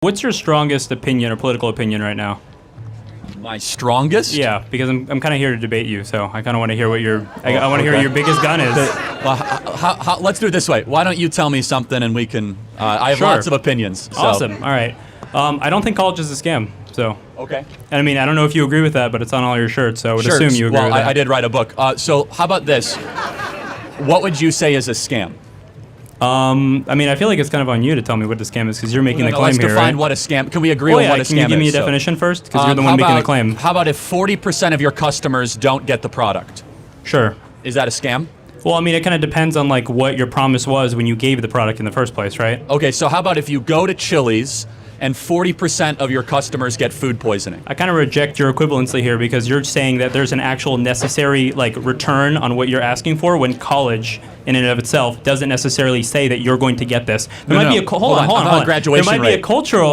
What's your strongest opinion or political opinion right now? My strongest? Yeah, because I'm kind of here to debate you, so I kind of want to hear what I want to hear what your biggest gun is. Well, let's do it this way. Why don't you tell me something and we can... I have lots of opinions. So. Awesome. All right. I don't think college is a scam. So. Okay. And I mean, I don't know if you agree with that, but it's on all your shirts, so I would assume you agree with that. I did write a book. So how about this? What would you say is a scam? I mean, I feel like it's kind of on you to tell me what the scam is because you're making the claim here, Let's define right? what a scam. Can we agree on what a scam is? Can you give me a definition first? Because you're the one making the claim. How about if 40% of your customers don't get the product? Sure. Is that a scam? Well, I mean, it kind of depends on like what your promise was when you gave the product in the first place, right? Okay, so how about if you go to Chili's and 40% of your customers get food poisoning? I kind of reject your equivalency here because you're saying that there's an actual necessary like return on what you're asking for when college in and of itself doesn't necessarily say that you're going to get this. There might be a hold on. Graduation there might rate. be a cultural.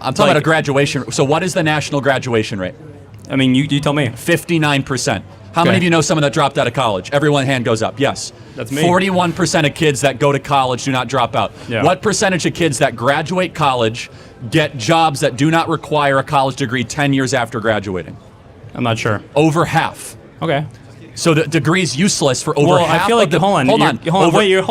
I'm talking about a graduation. So what is the national graduation rate? I mean, you tell me. 59%. How many of you know someone that dropped out of college? Everyone hand goes up. Yes. That's me. 41% of kids that go to college do not drop out. Yeah. What percentage of kids that graduate college get jobs that do not require a college degree 10 years after graduating? I'm not sure. Over half. Okay. So the degree's useless for over half. I feel like hold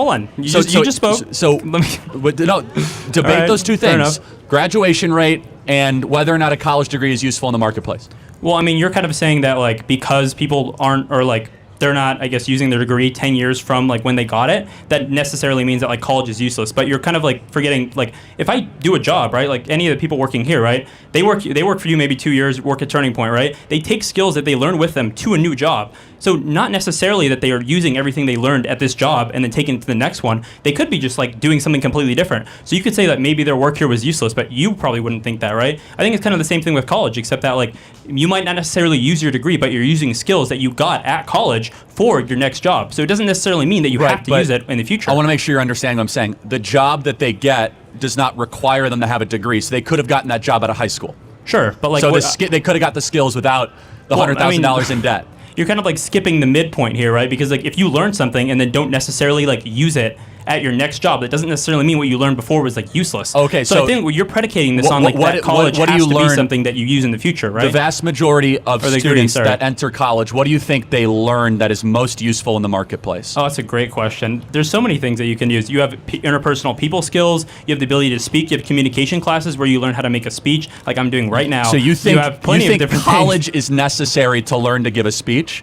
on. You just spoke. So debate those two things: graduation rate and whether or not a college degree is useful in the marketplace. Well, I mean, you're kind of saying that like because people aren't or like they're not, I guess, using their degree 10 years from like when they got it, that necessarily means that like college is useless. But you're kind of like forgetting, like if I do a job, right, like any of the people working here, right, they work for you maybe 2 years, work at Turning Point, right? They take skills that they learn with them to a new job. So not necessarily that they are using everything they learned at this job and then taking it to the next one. They could be just like doing something completely different. So you could say that maybe their work here was useless, but you probably wouldn't think that, right? I think it's kind of the same thing with college, except that like you might not necessarily use your degree, but you're using skills that you got at college for your next job. So it doesn't necessarily mean that you have to use it in the future. I want to make sure you're understanding what I'm saying. The job that they get does not require them to have a degree, so they could have gotten that job out of high school. Sure, but like so they could have got the skills without the $100,000 in debt. You're kind of like skipping the midpoint here, right? Because like if you learn something and then don't necessarily like use it at your next job, that doesn't necessarily mean what you learned before was like useless. Okay, so I think you're predicating this on like that college has to be something that you use in the future, right? The vast majority of students that enter college, what do you think they learn that is most useful in the marketplace? Oh, that's a great question. There's so many things that you can use. You have interpersonal people skills. You have the ability to speak. You have communication classes where you learn how to make a speech, like I'm doing right now. So you think of different college things. is necessary to learn to give a speech?